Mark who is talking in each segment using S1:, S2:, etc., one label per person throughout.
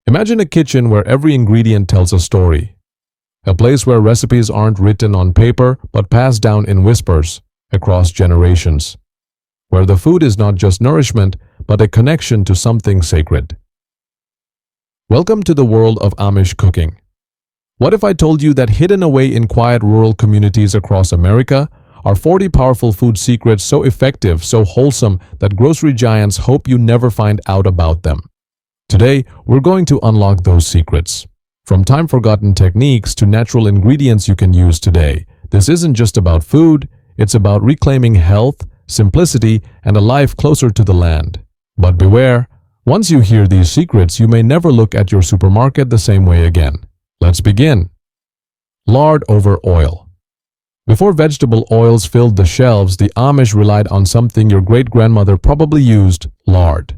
S1: Imagine a kitchen where every ingredient tells a story. A place where recipes aren't written on paper but passed down in whispers across generations. Where the food is not just nourishment but a connection to something sacred. Welcome to the world of Amish cooking. What if I told you that hidden away in quiet rural communities across America are 40 powerful food secrets so effective, so wholesome that grocery giants hope you never find out about them? Today, we're going to unlock those secrets. From time-forgotten techniques to natural ingredients you can use today. This isn't just about food, it's about reclaiming health, simplicity, and a life closer to the land. But beware, once you hear these secrets, you may never look at your supermarket the same way again. Let's begin. Lard over oil. Before vegetable oils filled the shelves, the Amish relied on something your great-grandmother probably used: lard.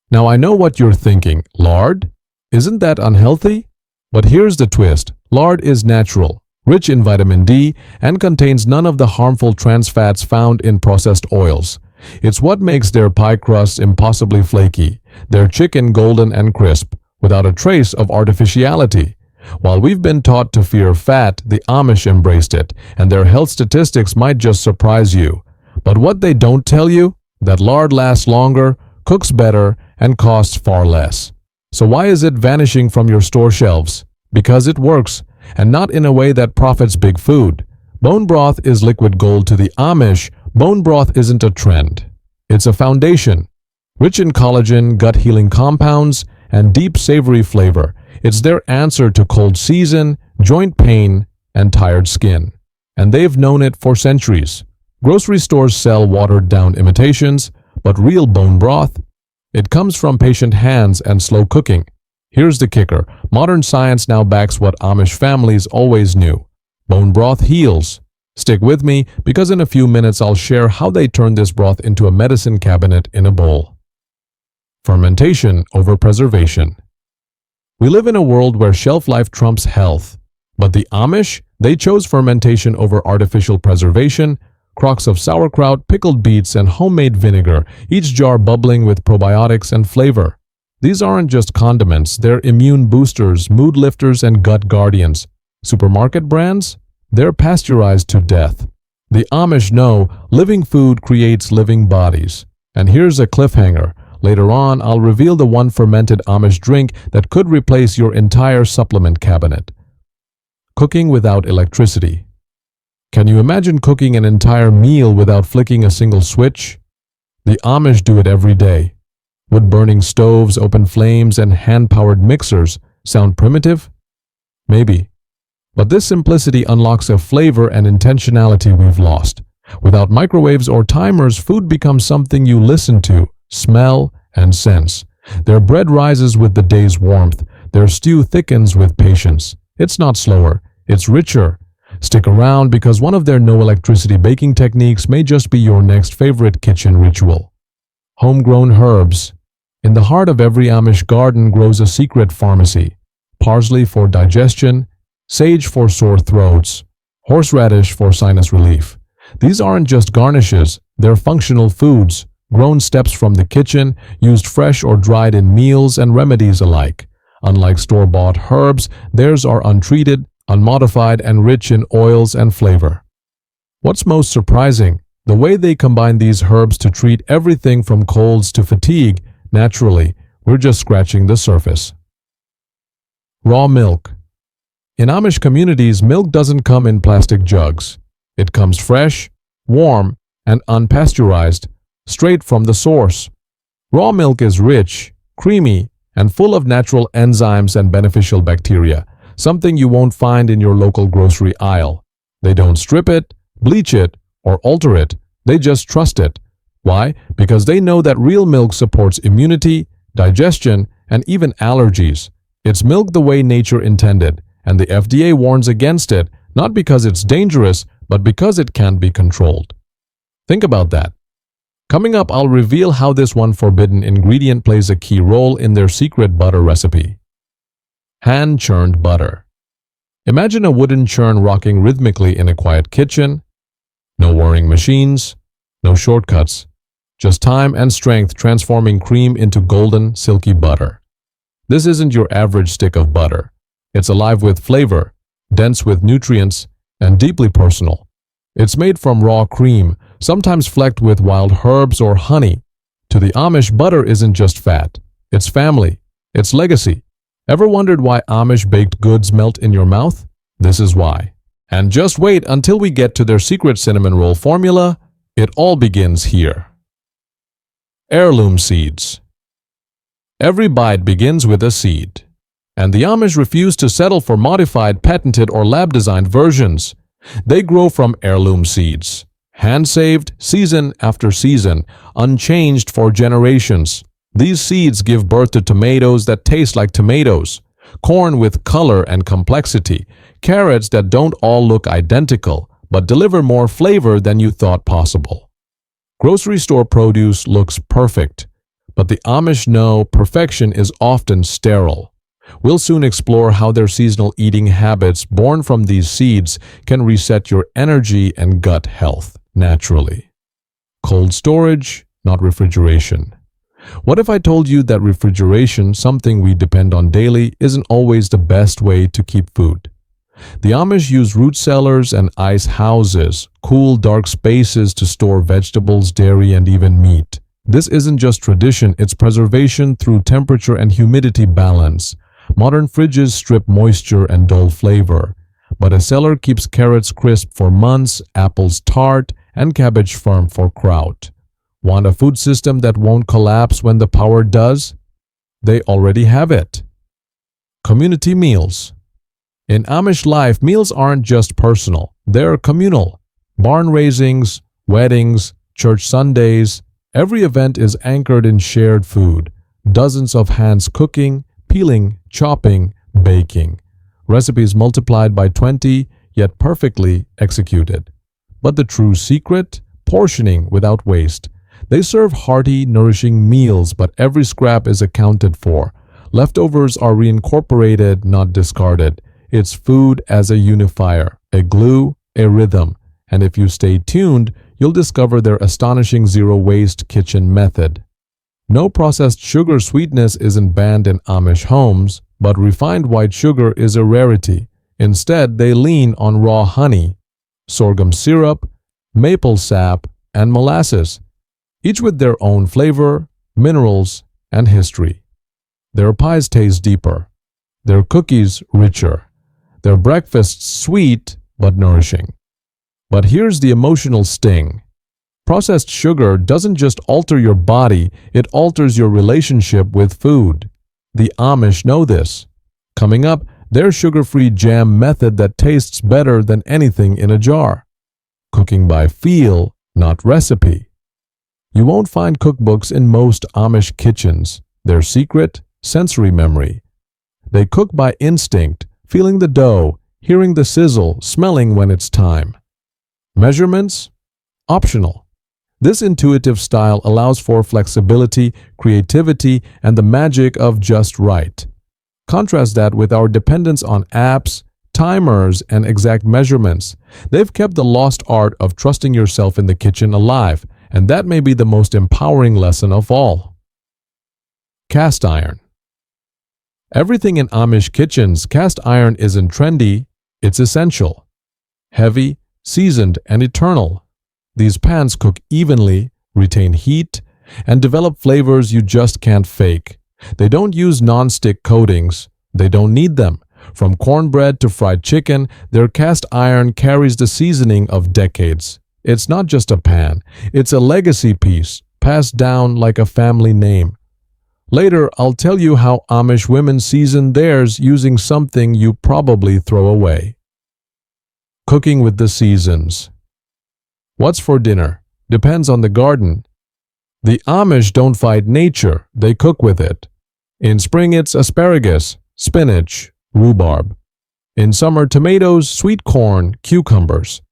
S1: Now I know what you're thinking, lard? Isn't that unhealthy? But here's the twist. Lard is natural, rich in vitamin D, and contains none of the harmful trans fats found in processed oils. It's what makes their pie crust impossibly flaky, their chicken golden and crisp, without a trace of artificiality. While we've been taught to fear fat, the Amish embraced it, and their health statistics might just surprise you. But what they don't tell you? That lard lasts longer, cooks better, and costs far less. So why is it vanishing from your store shelves? Because it works, and not in a way that profits big food. Bone broth is liquid gold to the Amish. Bone broth isn't a trend. It's a foundation. Rich in collagen, gut-healing compounds, and deep savory flavor, it's their answer to cold season, joint pain, and tired skin. And they've known it for centuries. Grocery stores sell watered-down imitations, but real bone broth? It comes from patient hands and slow cooking. Here's the kicker. Modern science now backs what Amish families always knew. Bone broth heals. Stick with me, because in a few minutes I'll share how they turned this broth into a medicine cabinet in a bowl. Fermentation over preservation. We live in a world where shelf life trumps health. But the Amish, they chose fermentation over artificial preservation. Crocks of sauerkraut, pickled beets, and homemade vinegar, each jar bubbling with probiotics and flavor. These aren't just condiments, they're immune boosters, mood lifters, and gut guardians. Supermarket brands? They're pasteurized to death. The Amish know living food creates living bodies. And here's a cliffhanger. Later on, I'll reveal the one fermented Amish drink that could replace your entire supplement cabinet. Cooking without electricity. Can you imagine cooking an entire meal without flicking a single switch? The Amish do it every day. Would burning stoves, open flames, and hand-powered mixers sound primitive? Maybe. But this simplicity unlocks a flavor and intentionality we've lost. Without microwaves or timers, food becomes something you listen to, smell, and sense. Their bread rises with the day's warmth. Their stew thickens with patience. It's not slower, it's richer. Stick around, because one of their no-electricity baking techniques may just be your next favorite kitchen ritual. Homegrown herbs. In the heart of every Amish garden grows a secret pharmacy. Parsley for digestion, sage for sore throats, horseradish for sinus relief. These aren't just garnishes, they're functional foods, grown steps from the kitchen, used fresh or dried in meals and remedies alike. Unlike store-bought herbs, theirs are untreated, unmodified, and rich in oils and flavor. What's most surprising? The way they combine these herbs to treat everything from colds to fatigue naturally. We're just scratching the surface. Raw milk. In Amish communities, milk doesn't come in plastic jugs. It comes fresh, warm, and unpasteurized, straight from the source. Raw milk is rich, creamy, and full of natural enzymes and beneficial bacteria, something you won't find in your local grocery aisle. They don't strip it, bleach it, or alter it. They just trust it. Why? Because they know that real milk supports immunity, digestion, and even allergies. It's milk the way nature intended, and the FDA warns against it, not because it's dangerous, but because it can't be controlled. Think about that. Coming up, I'll reveal how this one forbidden ingredient plays a key role in their secret butter recipe. Hand-churned butter. Imagine a wooden churn rocking rhythmically in a quiet kitchen. No whirring machines, no shortcuts, just time and strength transforming cream into golden, silky butter. This isn't your average stick of butter. It's alive with flavor, dense with nutrients, and deeply personal. It's made from raw cream, sometimes flecked with wild herbs or honey. To the Amish, butter isn't just fat. It's family. It's legacy. Ever wondered why Amish baked goods melt in your mouth? This is why. And just wait until we get to their secret cinnamon roll formula. It all begins here. Heirloom seeds. Every bite begins with a seed. And the Amish refuse to settle for modified, patented, or lab-designed versions. They grow from heirloom seeds, hand-saved season after season, unchanged for generations. These seeds give birth to tomatoes that taste like tomatoes, corn with color and complexity, carrots that don't all look identical, but deliver more flavor than you thought possible. Grocery store produce looks perfect, but the Amish know perfection is often sterile. We'll soon explore how their seasonal eating habits born from these seeds can reset your energy and gut health naturally. Cold storage, not refrigeration. What if I told you that refrigeration, something we depend on daily, isn't always the best way to keep food? The Amish use root cellars and ice houses, cool, dark spaces to store vegetables, dairy, and even meat. This isn't just tradition, it's preservation through temperature and humidity balance. Modern fridges strip moisture and dull flavor, but a cellar keeps carrots crisp for months, apples tart, and cabbage firm for kraut. Want a food system that won't collapse when the power does? They already have it. Community meals. In Amish life, meals aren't just personal, they're communal. Barn raisings, weddings, church Sundays, every event is anchored in shared food. Dozens of hands cooking, peeling, chopping, baking. Recipes multiplied by 20, yet perfectly executed. But the true secret? Portioning without waste. They serve hearty, nourishing meals, but every scrap is accounted for. Leftovers are reincorporated, not discarded. It's food as a unifier, a glue, a rhythm. And if you stay tuned, you'll discover their astonishing zero-waste kitchen method. No processed sugar sweetness isn't banned in Amish homes, but refined white sugar is a rarity. Instead, they lean on raw honey, sorghum syrup, maple sap, and molasses, each with their own flavor, minerals, and history. Their pies taste deeper, their cookies richer, their breakfasts sweet but nourishing. But here's the emotional sting. Processed sugar doesn't just alter your body, it alters your relationship with food. The Amish know this. Coming up, their sugar-free jam method that tastes better than anything in a jar. Cooking by feel, not recipe. You won't find cookbooks in most Amish kitchens. Their secret? Sensory memory. They cook by instinct, feeling the dough, hearing the sizzle, smelling when it's time. Measurements? Optional. This intuitive style allows for flexibility, creativity, and the magic of just right. Contrast that with our dependence on apps, timers, and exact measurements. They've kept the lost art of trusting yourself in the kitchen alive, and that may be the most empowering lesson of all. Cast iron. Everything in Amish kitchens, cast iron isn't trendy, it's essential. Heavy, seasoned, and eternal. These pans cook evenly, retain heat, and develop flavors you just can't fake. They don't use non-stick coatings. They don't need them. From cornbread to fried chicken, their cast iron carries the seasoning of decades. It's not just a pan. It's a legacy piece, passed down like a family name. Later, I'll tell you how Amish women season theirs using something you probably throw away. Cooking with the seasons. What's for dinner? Depends on the garden. The Amish don't fight nature, they cook with it. In spring it's asparagus, spinach, rhubarb. In summer, tomatoes, sweet corn, cucumbers.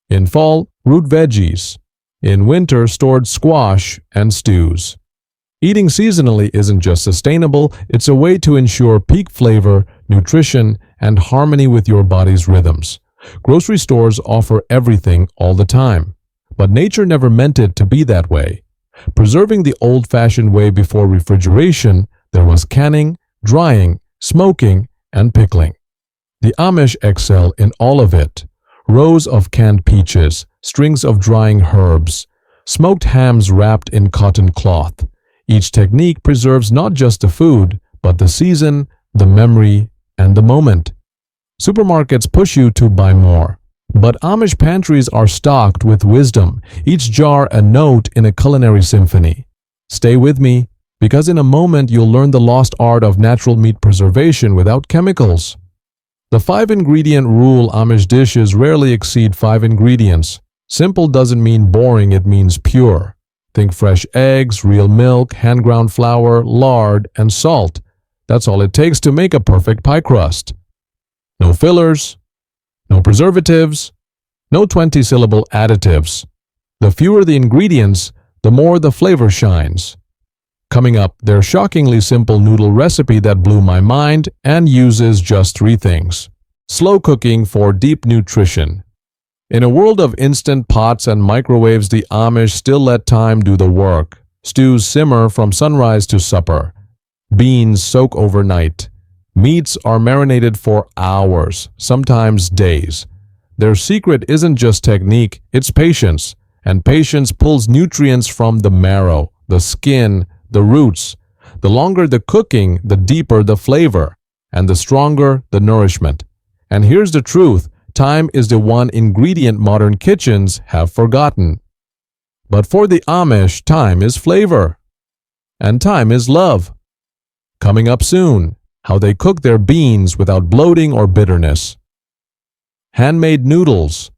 S1: In fall, root veggies. In winter, stored squash and stews. Eating seasonally isn't just sustainable, it's a way to ensure peak flavor, nutrition, and harmony with your body's rhythms. Grocery stores offer everything all the time. But nature never meant it to be that way. Preserving the old-fashioned way before refrigeration, there was canning, drying, smoking, and pickling. The Amish excel in all of it. Rows of canned peaches, strings of drying herbs, smoked hams wrapped in cotton cloth. Each technique preserves not just the food, but the season, the memory, and the moment. Supermarkets push you to buy more, but Amish pantries are stocked with wisdom, each jar a note in a culinary symphony. Stay with me, because in a moment you'll learn the lost art of natural meat preservation without chemicals. The 5-ingredient rule: Amish dishes rarely exceed 5 ingredients. Simple doesn't mean boring, it means pure. Think fresh eggs, real milk, hand-ground flour, lard, and salt. That's all it takes to make a perfect pie crust. No fillers, no preservatives, no 20-syllable additives. The fewer the ingredients, the more the flavor shines. Coming up, their shockingly simple noodle recipe that blew my mind and uses just 3 things. Slow cooking for deep nutrition. In a world of instant pots and microwaves, the Amish still let time do the work. Stews simmer from sunrise to supper. Beans soak overnight. Meats are marinated for hours, sometimes days. Their secret isn't just technique, it's patience. And patience pulls nutrients from the marrow, the skin, the roots. The longer the cooking, the deeper the flavor, and the stronger the nourishment. And here's the truth: time is the one ingredient modern kitchens have forgotten. But for the Amish, time is flavor. And time is love. Coming up soon, how they cook their beans without bloating or bitterness. Handmade noodles.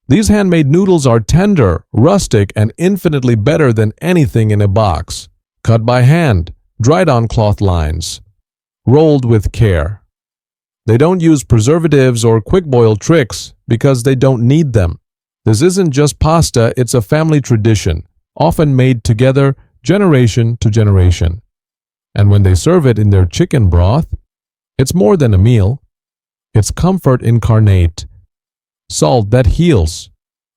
S1: These handmade noodles are tender, rustic, and infinitely better than anything in a box. Cut by hand, dried on cloth lines, rolled with care. They don't use preservatives or quick-boil tricks because they don't need them. This isn't just pasta, it's a family tradition, often made together generation to generation. And when they serve it in their chicken broth, it's more than a meal. It's comfort incarnate, salt that heals.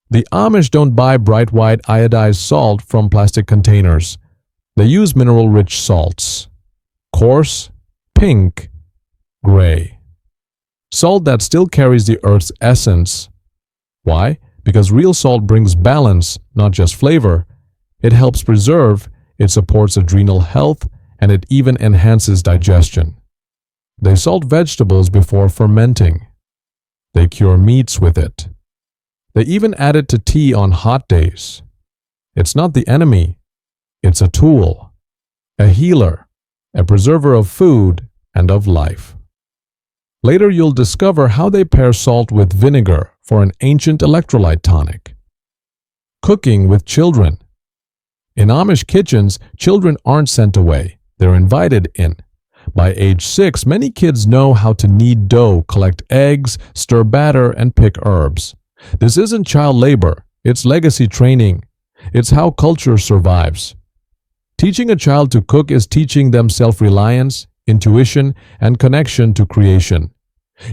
S1: The Amish don't buy bright white iodized salt from plastic containers. They use mineral-rich salts, coarse, pink, gray. Salt that still carries the earth's essence. Why? Because real salt brings balance, not just flavor. It helps preserve, it supports adrenal health, and it even enhances digestion. They salt vegetables before fermenting. They cure meats with it. They even add it to tea on hot days. It's not the enemy. It's a tool, a healer, a preserver of food and of life. Later you'll discover how they pair salt with vinegar for an ancient electrolyte tonic. Cooking with children. In Amish kitchens, children aren't sent away, they're invited in. By age 6, many kids know how to knead dough, collect eggs, stir batter, and pick herbs. This isn't child labor, it's legacy training. It's how culture survives. Teaching a child to cook is teaching them self-reliance, intuition, and connection to creation.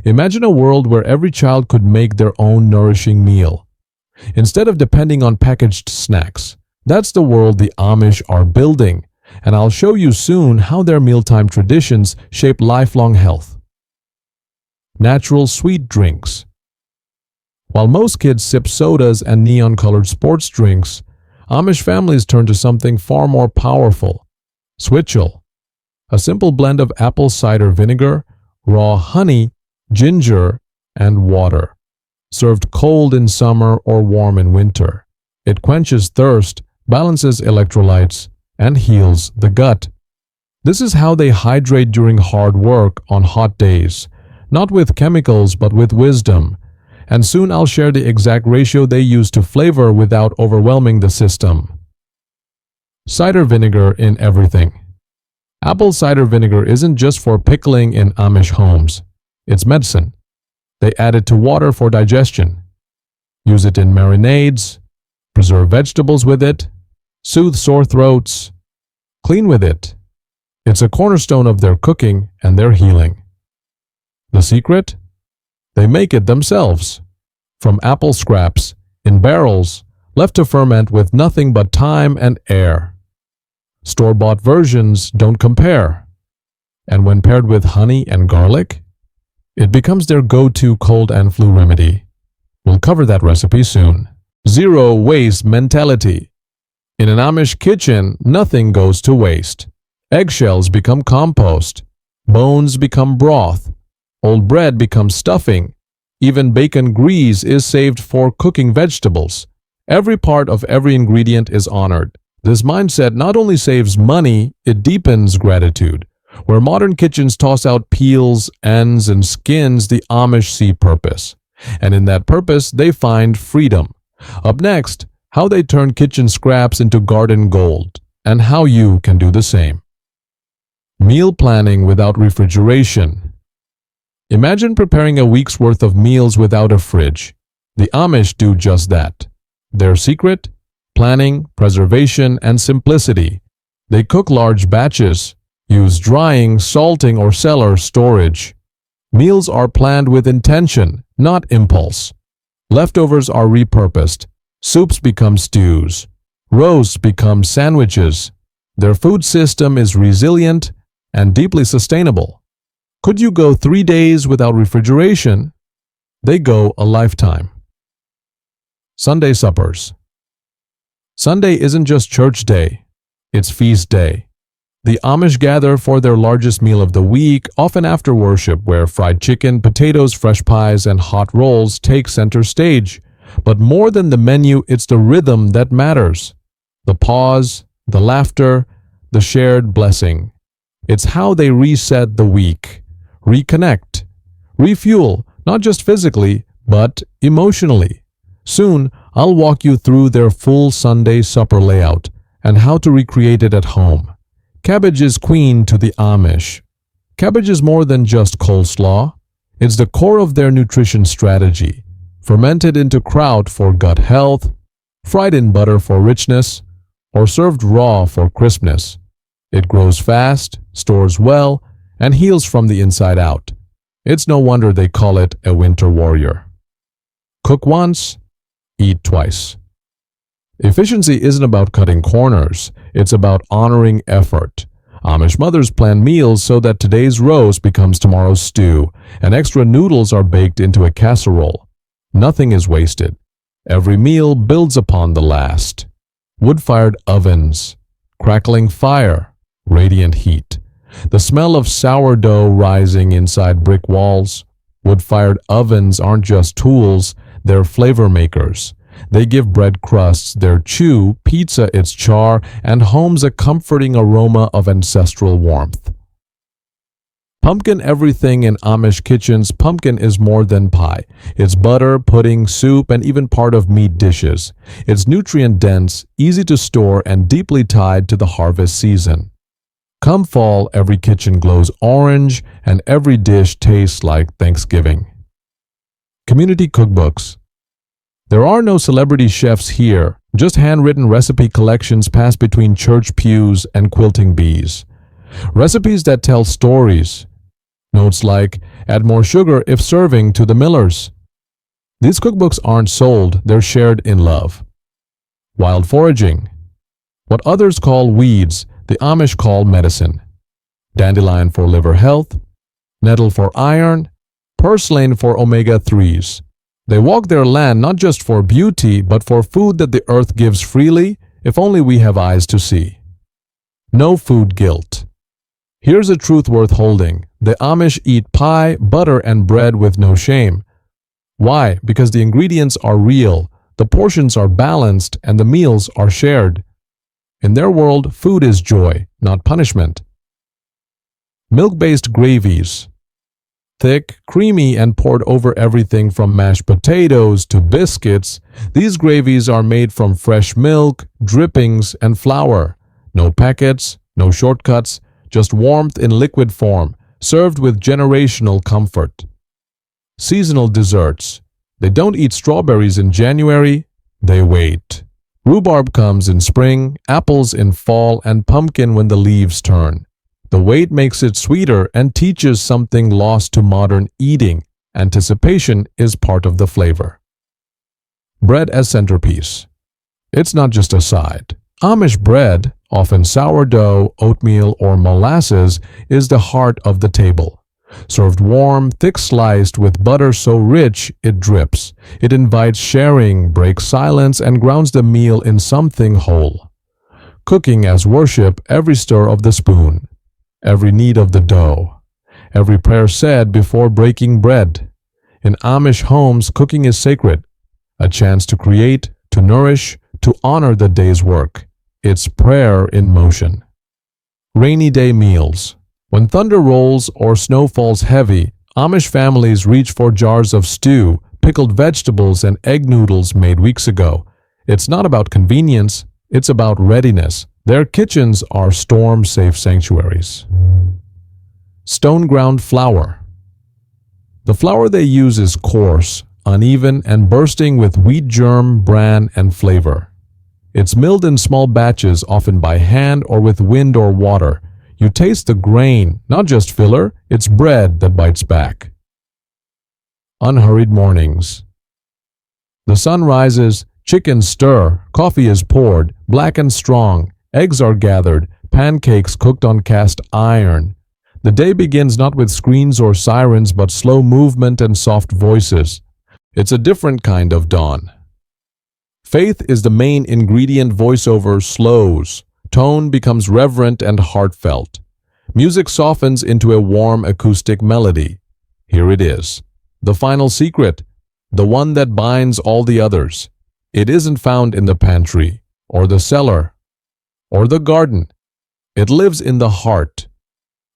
S1: Imagine a world where every child could make their own nourishing meal, instead of depending on packaged snacks. That's the world the Amish are building, and I'll show you soon how their mealtime traditions shape lifelong health. Natural sweet drinks. While most kids sip sodas and neon-colored sports drinks, Amish families turn to something far more powerful: Switchel, a simple blend of apple cider vinegar, raw honey, ginger, and water, served cold in summer or warm in winter. It quenches thirst, balances electrolytes, and heals the gut. This is how they hydrate during hard work on hot days, not with chemicals but with wisdom. And soon I'll share the exact ratio they use to flavor without overwhelming the system. Cider vinegar in everything. Apple cider vinegar isn't just for pickling in Amish homes. It's medicine. They add it to water for digestion. Use it in marinades, preserve vegetables with it, soothe sore throats, clean with it. It's a cornerstone of their cooking and their healing. The secret? They make it themselves, from apple scraps, in barrels, left to ferment with nothing but time and air. Store-bought versions don't compare. And when paired with honey and garlic, it becomes their go-to cold and flu remedy. We'll cover that recipe soon. Zero waste mentality. In an Amish kitchen, nothing goes to waste. Eggshells become compost. Bones become broth. Old bread becomes stuffing. Even bacon grease is saved for cooking vegetables. Every part of every ingredient is honored. This mindset not only saves money, it deepens gratitude. Where modern kitchens toss out peels, ends, and skins, the Amish see purpose. And in that purpose, they find freedom. Up next, how they turn kitchen scraps into garden gold, and how you can do the same. Meal planning without refrigeration. Imagine preparing a week's worth of meals without a fridge. The Amish do just that. Their secret? Planning, preservation, and simplicity. They cook large batches, use drying, salting, or cellar storage. Meals are planned with intention, not impulse. Leftovers are repurposed. Soups become stews. Roasts become sandwiches. Their food system is resilient and deeply sustainable. Could you go 3 days without refrigeration? They go a lifetime. Sunday suppers. Sunday isn't just church day, it's feast day. The Amish gather for their largest meal of the week, often after worship, where fried chicken, potatoes, fresh pies, and hot rolls take center stage. But more than the menu, it's the rhythm that matters. The pause, the laughter, the shared blessing. It's how they reset the week, reconnect, refuel, not just physically, but emotionally. Soon, I'll walk you through their full Sunday supper layout and how to recreate it at home. Cabbage is queen to the Amish. Cabbage is more than just coleslaw. It's the core of their nutrition strategy. Fermented into kraut for gut health, fried in butter for richness, or served raw for crispness. It grows fast, stores well, and heals from the inside out. It's no wonder they call it a winter warrior. Cook once, eat twice. Efficiency isn't about cutting corners, it's about honoring effort. Amish mothers plan meals so that today's roast becomes tomorrow's stew, and extra noodles are baked into a casserole. Nothing is wasted. Every meal builds upon the last. Wood-fired ovens, crackling fire, radiant heat. The smell of sourdough rising inside brick walls. Wood-fired ovens aren't just tools, they're flavor makers. They give bread crusts their chew, pizza its char, and homes a comforting aroma of ancestral warmth. Pumpkin everything in Amish kitchens. Pumpkin is more than pie. It's butter, pudding, soup, and even part of meat dishes. It's nutrient-dense, easy to store, and deeply tied to the harvest season. Come fall, every kitchen glows orange, and every dish tastes like Thanksgiving. Community cookbooks. There are no celebrity chefs here, just handwritten recipe collections passed between church pews and quilting bees. Recipes that tell stories. Notes like, add more sugar if serving to the millers. These cookbooks aren't sold, they're shared in love. Wild foraging. What others call weeds, the Amish call medicine. Dandelion for liver health, nettle for iron, purslane for omega-3s. They walk their land not just for beauty, but for food that the earth gives freely, if only we have eyes to see. No food guilt. Here's a truth worth holding. The Amish eat pie, butter, and bread with no shame. Why? Because the ingredients are real, the portions are balanced, and the meals are shared. In their world, food is joy, not punishment. Milk-based gravies. Thick, creamy, and poured over everything from mashed potatoes to biscuits, these gravies are made from fresh milk, drippings, and flour. No packets, no shortcuts, just warmth in liquid form, served with generational comfort. Seasonal desserts. They don't eat strawberries in January, they wait. Rhubarb comes in spring, apples in fall, and pumpkin when the leaves turn. The wait makes it sweeter and teaches something lost to modern eating. Anticipation is part of the flavor. Bread as centerpiece. It's not just a side. Amish bread, often sourdough, oatmeal, or molasses, is the heart of the table. Served warm, thick-sliced with butter so rich it drips. It invites sharing, breaks silence, and grounds the meal in something whole. Cooking as worship, every stir of the spoon, every knead of the dough, every prayer said before breaking bread. In Amish homes, cooking is sacred, a chance to create, to nourish, to honor the day's work. It's prayer in motion. Rainy day meals. When thunder rolls or snow falls heavy, Amish families reach for jars of stew, pickled vegetables, and egg noodles made weeks ago. It's not about convenience, it's about readiness. Their kitchens are storm-safe sanctuaries. Stone ground flour. The flour they use is coarse, uneven, and bursting with wheat germ, bran, and flavor. It's milled in small batches, often by hand or with wind or water. You taste the grain, not just filler, it's bread that bites back. Unhurried mornings. The sun rises, chickens stir, coffee is poured, black and strong, eggs are gathered, pancakes cooked on cast iron. The day begins not with screens or sirens, but slow movement and soft voices. It's a different kind of dawn. Faith is the main ingredient. Voiceover slows. Tone becomes reverent and heartfelt. Music softens into a warm acoustic melody. Here it is. The final secret. The one that binds all the others. It isn't found in the pantry, or the cellar, or the garden. It lives in the heart.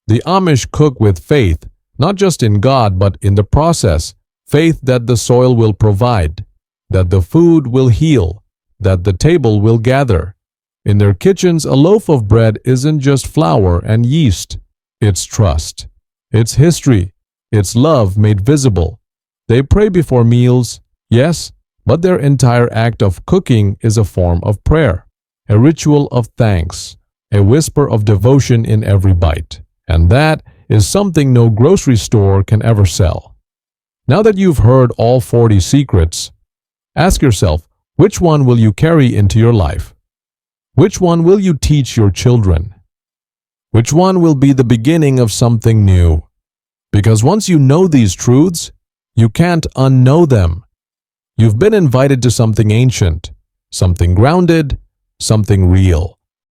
S1: The Amish cook with faith, not just in God, but in the process. Faith that the soil will provide, that the food will heal, that the table will gather. In their kitchens, a loaf of bread isn't just flour and yeast. It's trust. It's history. It's love made visible. They pray before meals, yes, but their entire act of cooking is a form of prayer, a ritual of thanks, a whisper of devotion in every bite. And that is something no grocery store can ever sell. Now that you've heard all 40 secrets, ask yourself, which one will you carry into your life? Which one will you teach your children? Which one will be the beginning of something new? Because once you know these truths, you can't unknow them. You've been invited to something ancient, something grounded, something real.